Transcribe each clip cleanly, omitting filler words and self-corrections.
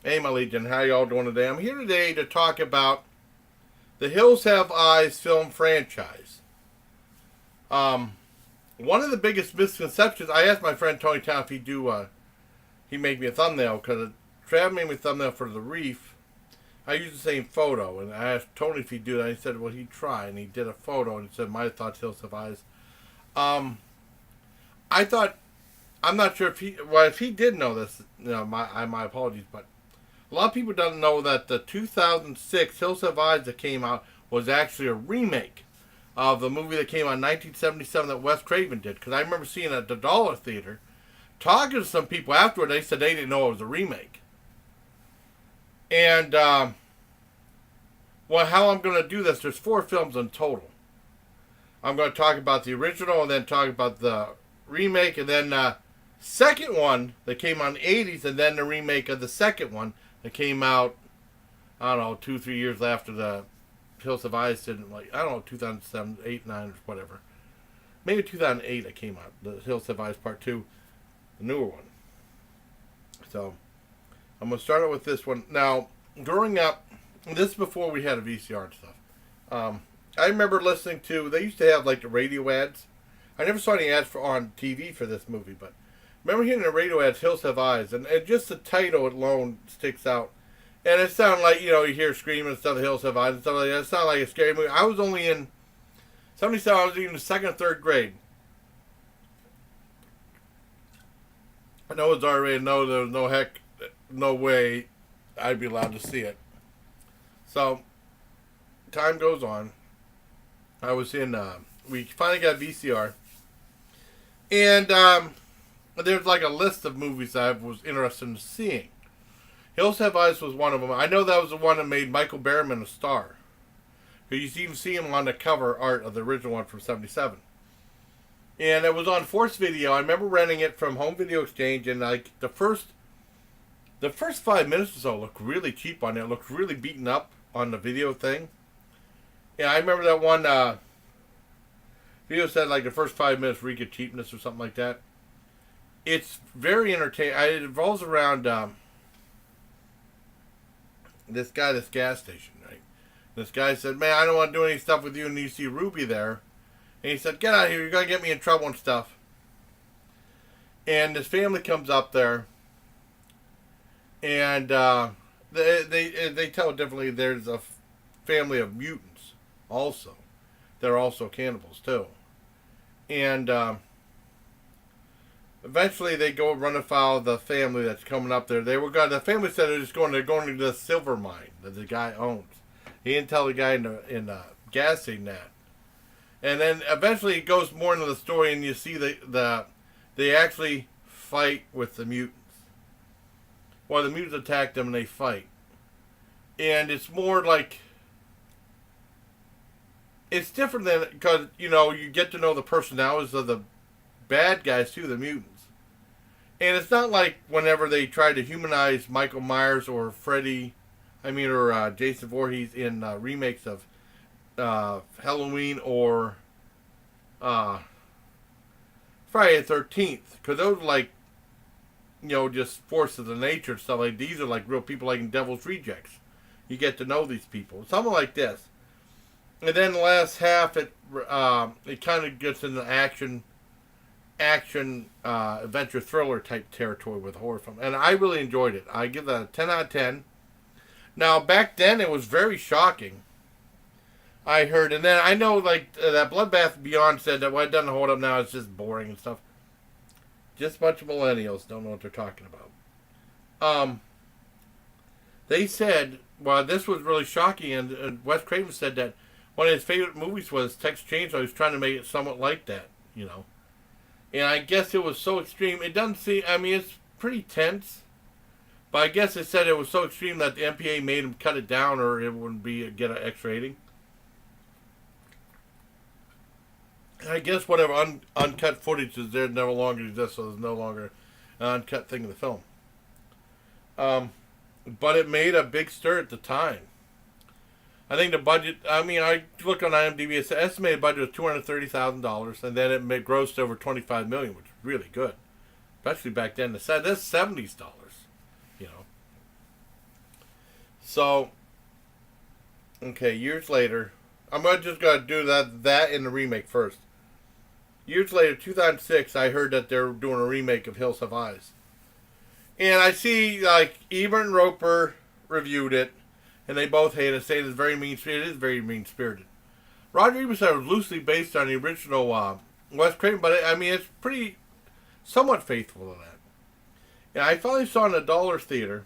Hey, my Legion, how y'all doing today? I'm here today to talk about the Hills Have Eyes film franchise. Um, One of the biggest misconceptions. I asked my friend Tony Town if he make me a thumbnail because Trav made me a thumbnail for the Reef. I used the same photo, and I asked Tony if he'd do that. He said, "Well, he'd try," and he did a photo and it said, "My thoughts, Hills Have Eyes." Um, I thought I'm not sure if he. Well, if he did know this, my apologies, but a lot of people don't know that the 2006 Hills Have Eyes that came out was actually a remake of the movie that came out in 1977 that Wes Craven did. Because I remember seeing it at the Dollar Theater. Talking to some people afterward, they said they didn't know it was a remake. And, well, how I'm going to do this, there's 4 films in total. I'm going to talk about the original and then talk about the remake and then second one that came out in the 80s and then the remake of the second one that came out, I don't know, 2-3 years after the Hills of Eyes didn't, like, I don't know, 2007, 8, 9, or whatever. Maybe 2008 it came out, the Hills of Eyes Part 2, the newer one. So, I'm going to start out with this one. Now, growing up, this is before we had a VCR and stuff. I remember listening to, they used to have, like, the radio ads. I never saw any ads on TV for this movie, but remember hearing the radio ads, Hills Have Eyes, and just the title alone sticks out. And it sounded like, you hear screaming and stuff, the Hills Have Eyes and stuff like that. It sounded like a scary movie. I was only in, somebody said I was in the 2nd or 3rd grade. I know it's already, no, there was no way I'd be allowed to see it. So, time goes on. I was in, we finally got VCR. And, there's like a list of movies I was interested in seeing. Hills Have Eyes was one of them. I know that was the one that made Michael Berryman a star. You even see him on the cover art of the original one from '77. And it was on Force Video. I remember renting it from Home Video Exchange, and like the first 5 minutes or so looked really cheap on it. It looked really beaten up on the video thing. Yeah, I remember that one video said like the first 5 minutes reek of cheapness or something like that. It's very entertaining. It revolves around this guy, this gas station, right? This guy said, "Man, I don't want to do any stuff with you," and you see Ruby there. And he said, "Get out of here, you're going to get me in trouble and stuff." And his family comes up there, and they tell it differently. There's a family of mutants also. They're also cannibals, too. And eventually they go run afoul of the family that's coming up there. The family said they're going to the silver mine that the guy owns. He didn't tell the guy in the gas station that. And then eventually it goes more into the story, and you see they actually fight with the mutants. Well, the mutants attack them and they fight. And it's more like, it's different than, because, you get to know the personalities of the bad guys too, the mutants. And it's not like whenever they try to humanize Michael Myers or Jason Voorhees in remakes of Halloween or Friday the 13th, because those are like, just forces of nature and stuff. Like, these are like real people, like in Devil's Rejects. You get to know these people. Something like this. And then the last half, it kind of gets into action adventure thriller type territory with horror film, and I really enjoyed it. I give that a 10 out of 10. Now, back then it was very shocking, I heard, and then I know like that Bloodbath Beyond said that what it doesn't hold up now, it's just boring and stuff. Just a bunch of millennials don't know what they're talking about. They said, well, this was really shocking, and Wes Craven said that one of his favorite movies was Texas Chainsaw. He was trying to make it somewhat like that, And I guess it was so extreme. It doesn't seem, it's pretty tense. But I guess it said it was so extreme that the MPA made him cut it down or it wouldn't get an X rating. And I guess whatever uncut footage is there no longer exists, so there's no longer an uncut thing in the film. But it made a big stir at the time. I think the budget, I look on IMDb, it's the estimated budget of $230,000, and then it grossed over $25 million, which is really good. Especially back then. That's $70, So, okay, years later, I'm just gonna do that in the remake first. Years later, 2006, I heard that they're doing a remake of Hills Have Eyes, and I see like Ebert and Roper reviewed it, and they both hate it, saying it's very mean. It is very mean spirited. Roger Ebert said it was loosely based on the original Wes Craven, but I mean it's pretty somewhat faithful to that. And I finally saw it in a dollar theater.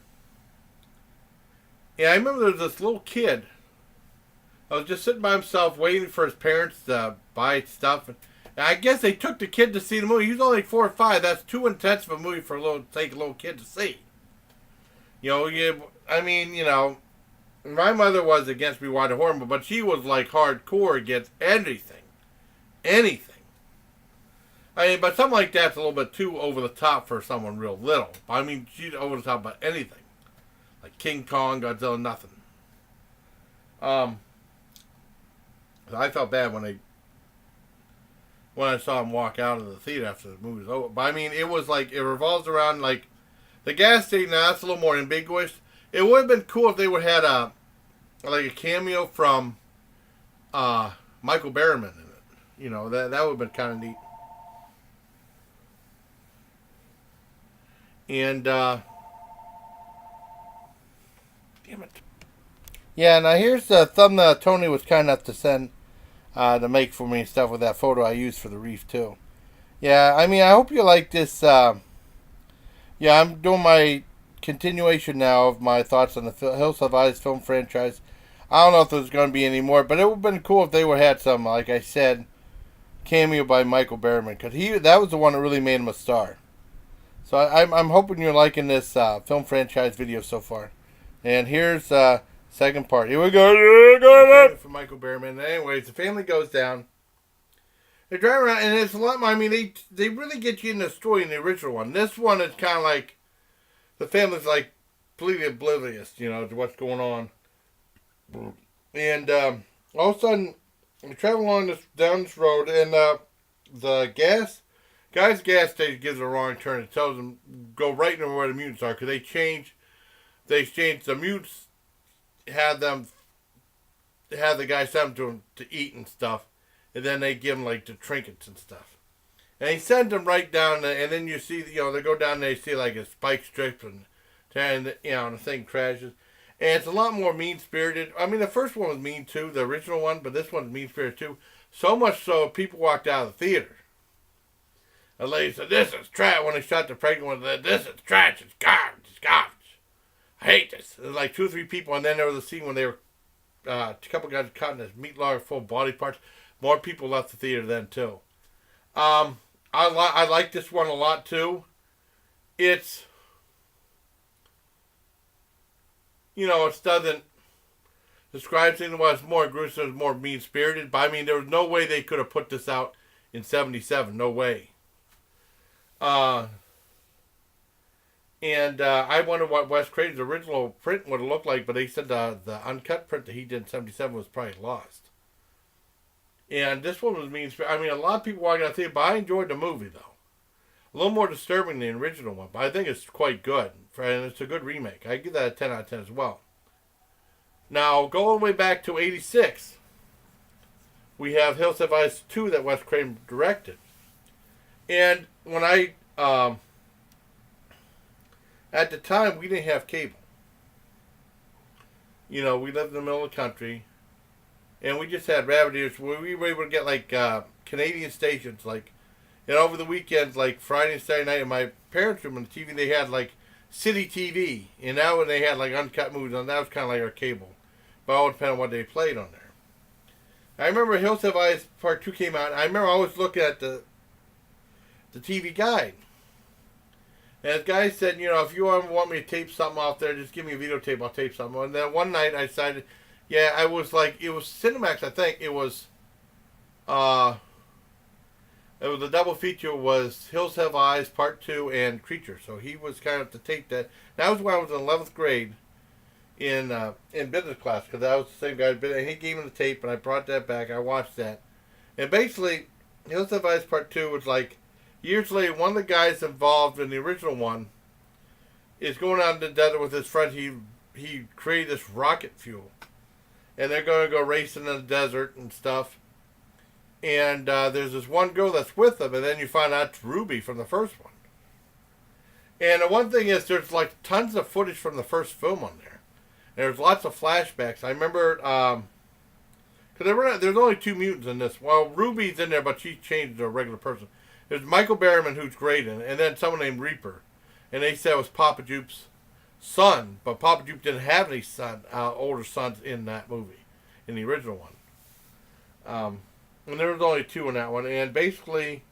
And I remember there was this little kid. I was just sitting by himself waiting for his parents to buy stuff. And I guess they took the kid to see the movie. He was only like 4 or 5. That's too intense of a movie for take a little kid to see. I mean, my mother was against me watching horror, but she was like hardcore against anything. Anything. I mean, but something like that's a little bit too over the top for someone real little. I mean, she's over the top about anything. Like King Kong, Godzilla, nothing. I felt bad when I saw him walk out of the theater after the movie was over. But I mean, it was like, it revolves around like, the gas station, now that's a little more ambiguous. It would have been cool if they would have had a cameo from Michael Berryman in it. That would have been kind of neat. And, damn it. Yeah, now here's the thumbnail Tony was kind enough to send, to make for me and stuff with that photo I used for the reef, too. Yeah, I mean, I hope you like this, yeah, I'm doing my continuation now of my thoughts on the Hills Have Eyes film franchise. I don't know if there's going to be any more, but it would have been cool if they would have had some, like I said, cameo by Michael Berryman, because that was the one that really made him a star. So I'm hoping you're liking this film franchise video so far. And here's second part. Here we go. For Michael Berryman. Anyways, the family goes down. They drive around, and it's a lot. I mean, they really get you in the story in the original one. This one is kind of like the family's like completely oblivious, to what's going on. And all of a sudden, we travel down this road, and the guy's gas station gives a wrong turn. It tells them go right into where the mutants are, because they changed the mutants. Had the guy send them to eat and stuff, and then they give them like the trinkets and stuff. And he sent them right down, and then you see, they go down and they see like a spike strip, and the thing crashes. And it's a lot more mean-spirited. I mean, the first one was mean too, the original one, but this one's mean-spirited too. So much so, people walked out of the theater. A lady said, "This is trash." When they shot the pregnant one, "This is trash. It's garbage. It's garbage. I hate this." There was like 2 or 3 people, and then there was a scene when they were, a couple guys cutting this meat log full of body parts. More people left the theater then too. I like this one a lot too. It's, it doesn't describe things. Well, it's more gruesome, it's more mean spirited. But I mean, there was no way they could have put this out in '77. No way. And I wonder what Wes Craven's original print would have looked like, but they said the uncut print that he did in '77 was probably lost. And this one was mean. I mean, a lot of people walking out the theater, but I enjoyed the movie, though. A little more disturbing than the original one, but I think it's quite good. And it's a good remake. I give that a 10 out of 10 as well. Now, go all the way back to '86. We have Hills Have Eyes 2 that Wes Craven directed. And when at the time, we didn't have cable. We lived in the middle of the country. And we just had rabbit ears where we were able to get like Canadian stations. Like, and over the weekends, like Friday and Saturday night in my parents' room on the TV, they had like City TV. And now when they had like uncut movies on, that was kind of like our cable. But it all depended on what they played on there. I remember Hills Have Eyes Part 2 came out. And I remember always looking at the TV guide. And the guy said, if you want me to tape something out there, just give me a videotape, I'll tape something. And then one night I decided, I was like, it was Cinemax, I think. It was a double feature, was Hills Have Eyes Part 2 and Creature. So he was kind of to tape that. That was when I was in 11th grade in business class, because that was the same guy. And he gave me the tape, and I brought that back. I watched that. And basically, Hills Have Eyes Part 2 was like, years later, one of the guys involved in the original one is going out in the desert with his friend. He he created this rocket fuel, and they're going to go racing in the desert and stuff. And there's this one girl that's with them, and then you find out it's Ruby from the first one. And the one thing is, there's like tons of footage from the first film on there. There's lots of flashbacks. I remember, because there's only 2 mutants in this. Well, Ruby's in there, but she changed to a regular person. There's Michael Berryman, who's great in it, and then someone named Reaper. And they said it was Papa Jupe's son, but Papa Jupe didn't have any older sons in that movie, in the original one. And there was only 2 in that one. And basically,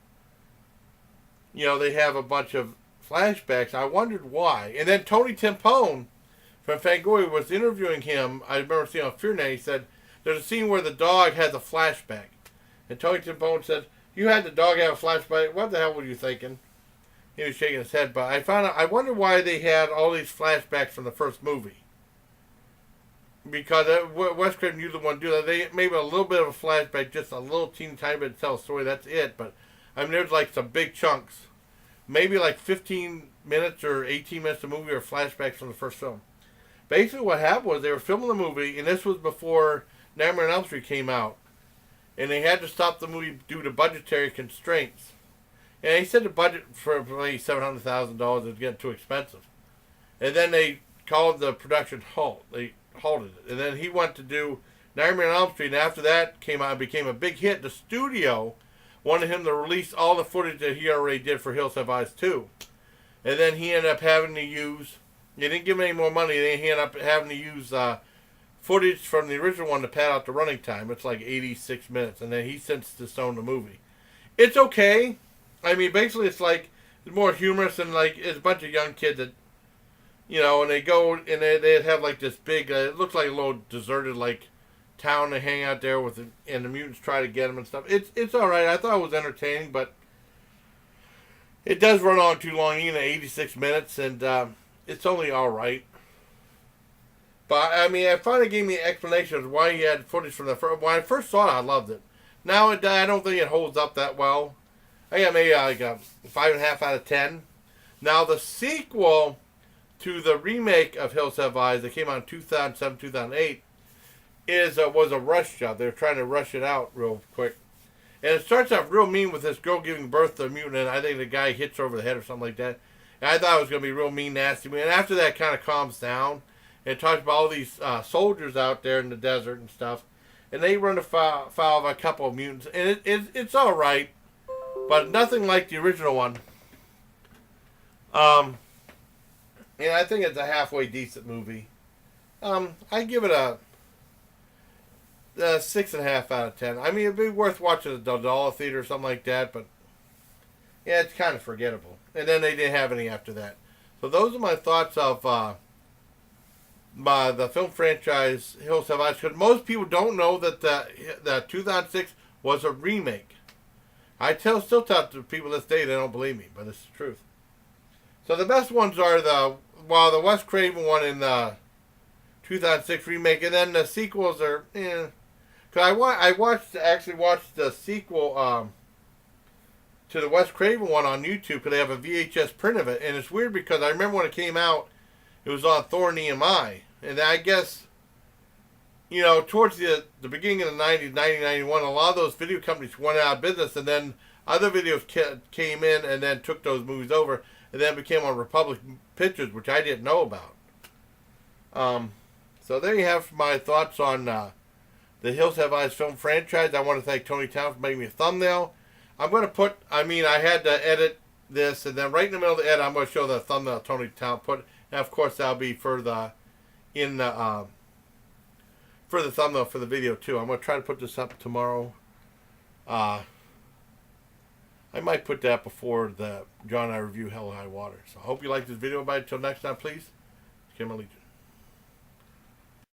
they have a bunch of flashbacks. I wondered why. And then Tony Timpone from Fangoria was interviewing him. I remember seeing on FearNet. He said, there's a scene where the dog has a flashback. And Tony Timpone said, you had the dog have a flashback? What the hell were you thinking? He was shaking his head. But I wonder why they had all these flashbacks from the first movie. Because Wes Craven usually wouldn't do that. They maybe a little bit of a flashback, just a little teeny tiny bit to tell a story. That's it. But I mean, there's like some big chunks, maybe like 15 minutes or 18 minutes of movie or flashbacks from the first film. Basically, what happened was they were filming the movie, and this was before Nightmare on Elm Street came out, and they had to stop the movie due to budgetary constraints. And he said the budget for like $700,000 was getting too expensive, and then they called the production halt. They halted it, and then he went to do Nightmare on Elm Street, and after that came out and became a big hit. The studio wanted him to release all the footage that he already did for Hills Have Eyes 2, and then he ended up having to use. They didn't give him any more money. They ended up having to use footage from the original one to pad out the running time. It's like 86 minutes, and then he since disowned the movie. It's okay. I mean, basically, it's like it's more humorous, and like it's a bunch of young kids that. And they go and they have like this big, it looks like a little deserted like town they hang out there with, and the mutants try to get them and stuff. It's all right. I thought it was entertaining, but it does run on too long, 86 minutes, and it's only all right. But I mean, it finally gave me an explanation of why he had footage from the first. When I first saw it, I loved it. Now I don't think it holds up that well. I got maybe like a 5.5 out of 10. Now the sequel to the remake of Hills Have Eyes that came out in 2007, 2008 was a rush job. They were trying to rush it out real quick. And it starts off real mean with this girl giving birth to a mutant, and I think the guy hits her over the head or something like that. And I thought it was going to be real mean, nasty. And after that, it kind of calms down. And it talks about all these soldiers out there in the desert and stuff. And they run afoul of a couple of mutants. And it's all right, but nothing like the original one. And I think it's a halfway decent movie. I give it a 6.5 out of 10. I mean, it'd be worth watching at the Dollar Theater or something like that, but yeah, it's kind of forgettable. And then they didn't have any after that. So those are my thoughts of the film franchise Hills Have Eyes. Because most people don't know that the 2006 was a remake. I still tell to people this day they don't believe me, but it's the truth. So the best ones are the Wes Craven one in the 2006 remake, and then the sequels are, Because I watched the sequel to the Wes Craven one on YouTube because they have a VHS print of it, and it's weird because I remember when it came out, it was on Thor and EMI, and I guess, towards the beginning of the 90s, 1991, a lot of those video companies went out of business, and then other videos came in and then took those movies over. And then it became on Republic Pictures, which I didn't know about. So there you have my thoughts on the Hills Have Eyes film franchise. I want to thank Tony Town for making me a thumbnail. I'm going to I had to edit this, and then right in the middle of the edit, I'm going to show the thumbnail Tony Town put. And of course, that'll be for the thumbnail for the video too. I'm going to try to put this up tomorrow. I might put that before John and I review Hell or High Water. So I hope you like this video. Bye. Until next time, please. Kim Allegiance.